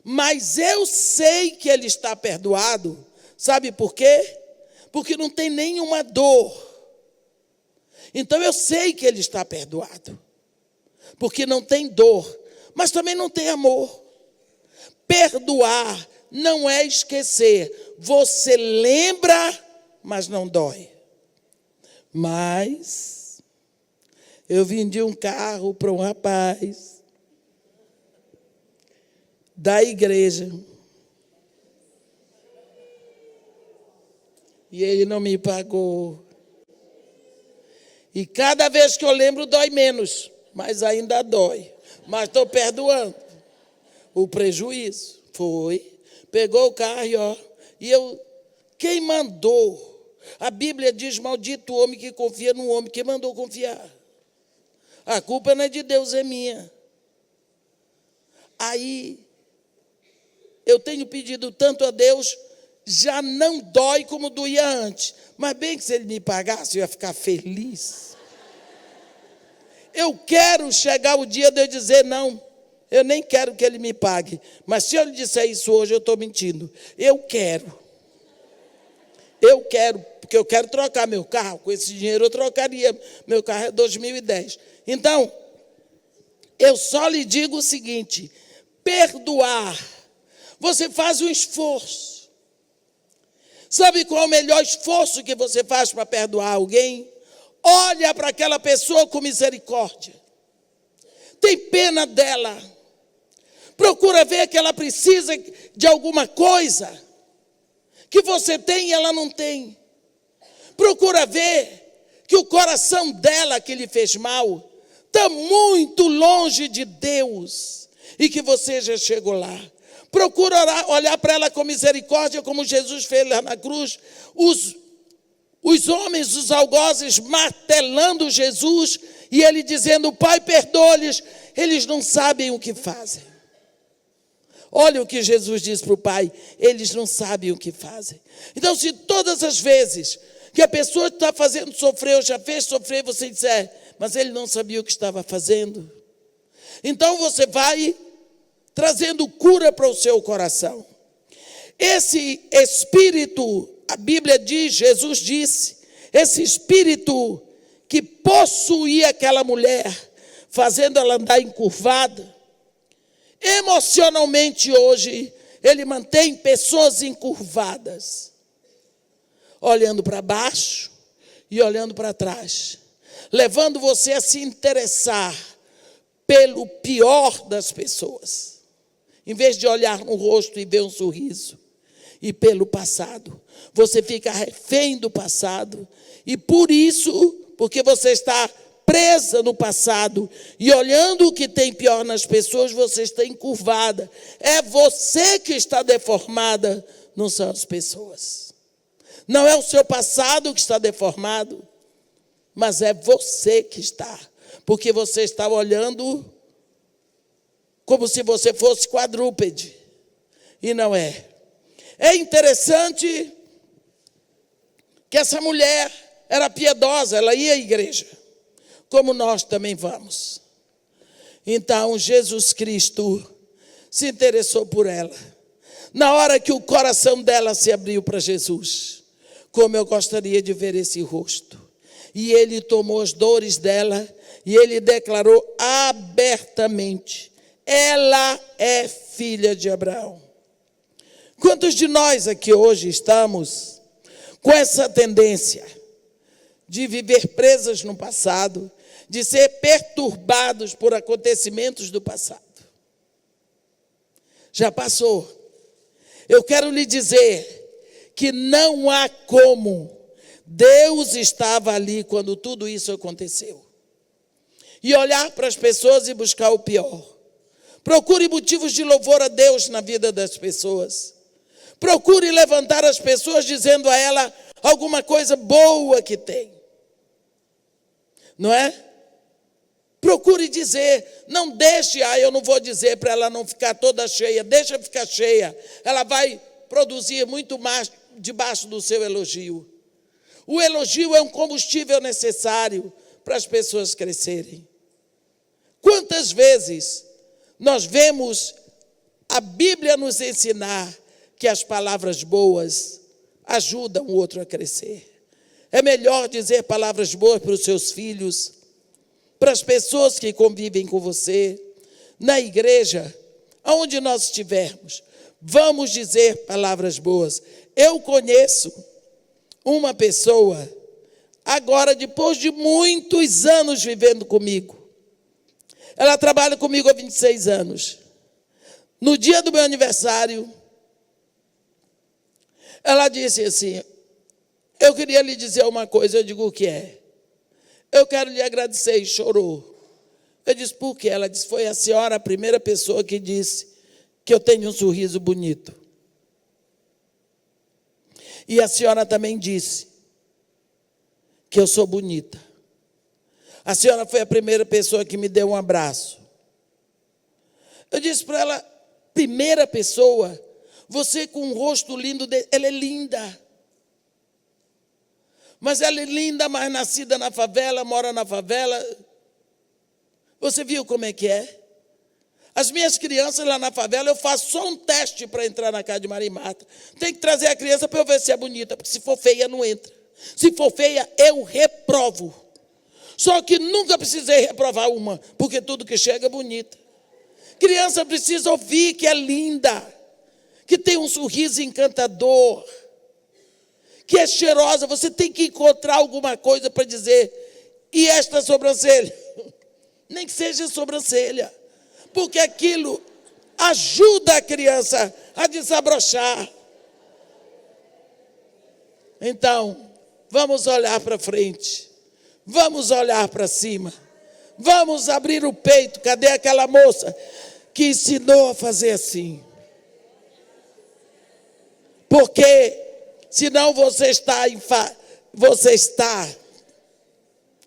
mas eu sei que ele está perdoado. Sabe por quê? Porque não tem nenhuma dor. Então eu sei que ele está perdoado. Porque não tem dor, mas também não tem amor. Perdoar não é esquecer. Você lembra, mas não dói. Mas eu vendi um carro para um rapaz da igreja. E ele não me pagou. E cada vez que eu lembro, dói menos. Mas ainda dói. Mas estou perdoando. O prejuízo foi. Pegou o carro e quem mandou? A Bíblia diz, maldito o homem que confia no homem. Quem mandou confiar? A culpa não é de Deus, é minha. Aí, eu tenho pedido tanto a Deus, já não dói como doía antes. Mas bem que se ele me pagasse, eu ia ficar feliz. Eu quero chegar o dia de eu dizer, não, eu nem quero que ele me pague. Mas se eu lhe disser isso hoje, eu estou mentindo. Eu quero, porque eu quero trocar meu carro. Com esse dinheiro eu trocaria. Meu carro é 2010. Então, eu só lhe digo o seguinte, perdoar. Você faz um esforço. Sabe qual é o melhor esforço que você faz para perdoar alguém? Olha para aquela pessoa com misericórdia. Tem pena dela. Procura ver que ela precisa de alguma coisa que você tem e ela não tem. Procura ver que o coração dela que lhe fez mal está muito longe de Deus e que você já chegou lá. Procura olhar para ela com misericórdia, como Jesus fez lá na cruz. Os homens, os algozes, martelando Jesus, e ele dizendo, Pai, perdoa-lhes, eles não sabem o que fazem. Olha o que Jesus diz para o Pai, eles não sabem o que fazem. Então, se todas as vezes que a pessoa está fazendo sofrer, ou já fez sofrer, você disser, mas ele não sabia o que estava fazendo. Então, você vai trazendo cura para o seu coração. Esse espírito, a Bíblia diz, Jesus disse, esse espírito que possuía aquela mulher, fazendo ela andar encurvada, emocionalmente hoje, ele mantém pessoas encurvadas, olhando para baixo e olhando para trás, levando você a se interessar pelo pior das pessoas, em vez de olhar no rosto e ver um sorriso. E pelo passado, você fica refém do passado, e por isso, porque você está presa no passado, e olhando o que tem pior nas pessoas, você está encurvada. É você que está deformada, não são as pessoas. Não é o seu passado que está deformado, mas é você que está, porque você está olhando como se você fosse quadrúpede, e não é. É interessante que essa mulher, era piedosa, ela ia à igreja, como nós também vamos. Então, Jesus Cristo se interessou por ela. Na hora que o coração dela se abriu para Jesus, como eu gostaria de ver esse rosto. E ele tomou as dores dela e ele declarou abertamente: ela é filha de Abraão. Quantos de nós aqui hoje estamos com essa tendência de viver presas no passado, de ser perturbados por acontecimentos do passado? Já passou. Eu quero lhe dizer que não há como. Deus estava ali quando tudo isso aconteceu. E olhar para as pessoas e buscar o pior. Procure motivos de louvor a Deus na vida das pessoas. Procure levantar as pessoas dizendo a ela alguma coisa boa que tem. Não é? Procure dizer, não deixe, eu não vou dizer para ela não ficar toda cheia, deixa ficar cheia. Ela vai produzir muito mais debaixo do seu elogio. O elogio é um combustível necessário para as pessoas crescerem. Quantas vezes nós vemos a Bíblia nos ensinar que as palavras boas ajudam o outro a crescer. É melhor dizer palavras boas para os seus filhos, para as pessoas que convivem com você, na igreja, aonde nós estivermos. Vamos dizer palavras boas. Eu conheço uma pessoa, agora depois de muitos anos vivendo comigo. Ela trabalha comigo há 26 anos. No dia do meu aniversário, ela disse assim: eu queria lhe dizer uma coisa. Eu digo: o que é? Eu quero lhe agradecer. E chorou. Eu disse: por quê? Ela disse: foi a senhora a primeira pessoa que disse que eu tenho um sorriso bonito. E a senhora também disse que eu sou bonita. A senhora foi a primeira pessoa que me deu um abraço. Eu disse para ela: primeira pessoa, você com um rosto lindo, ela é linda. Mas ela é linda, mas nascida na favela, mora na favela. Você viu como é que é? As minhas crianças lá na favela, eu faço só um teste para entrar na casa de Maria e Marta. Tem que trazer a criança para eu ver se é bonita, porque se for feia, não entra. Se for feia, eu reprovo. Só que nunca precisei reprovar uma, porque tudo que chega é bonita. Criança precisa ouvir que é linda, que tem um sorriso encantador, que é cheirosa. Você tem que encontrar alguma coisa para dizer: e esta sobrancelha? Nem que seja sobrancelha, porque aquilo ajuda a criança a desabrochar. Então, vamos olhar para frente, vamos olhar para cima, vamos abrir o peito. Cadê aquela moça que ensinou a fazer assim? Porque senão você está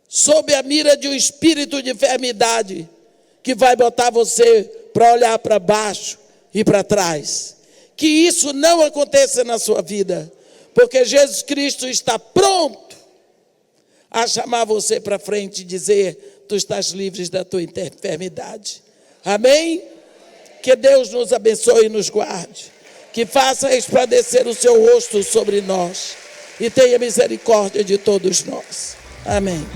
sob a mira de um espírito de enfermidade que vai botar você para olhar para baixo e para trás. Que isso não aconteça na sua vida, porque Jesus Cristo está pronto a chamar você para frente e dizer: tu estás livre da tua enfermidade. Amém? Que Deus nos abençoe e nos guarde, que faça resplandecer o seu rosto sobre nós e tenha misericórdia de todos nós. Amém.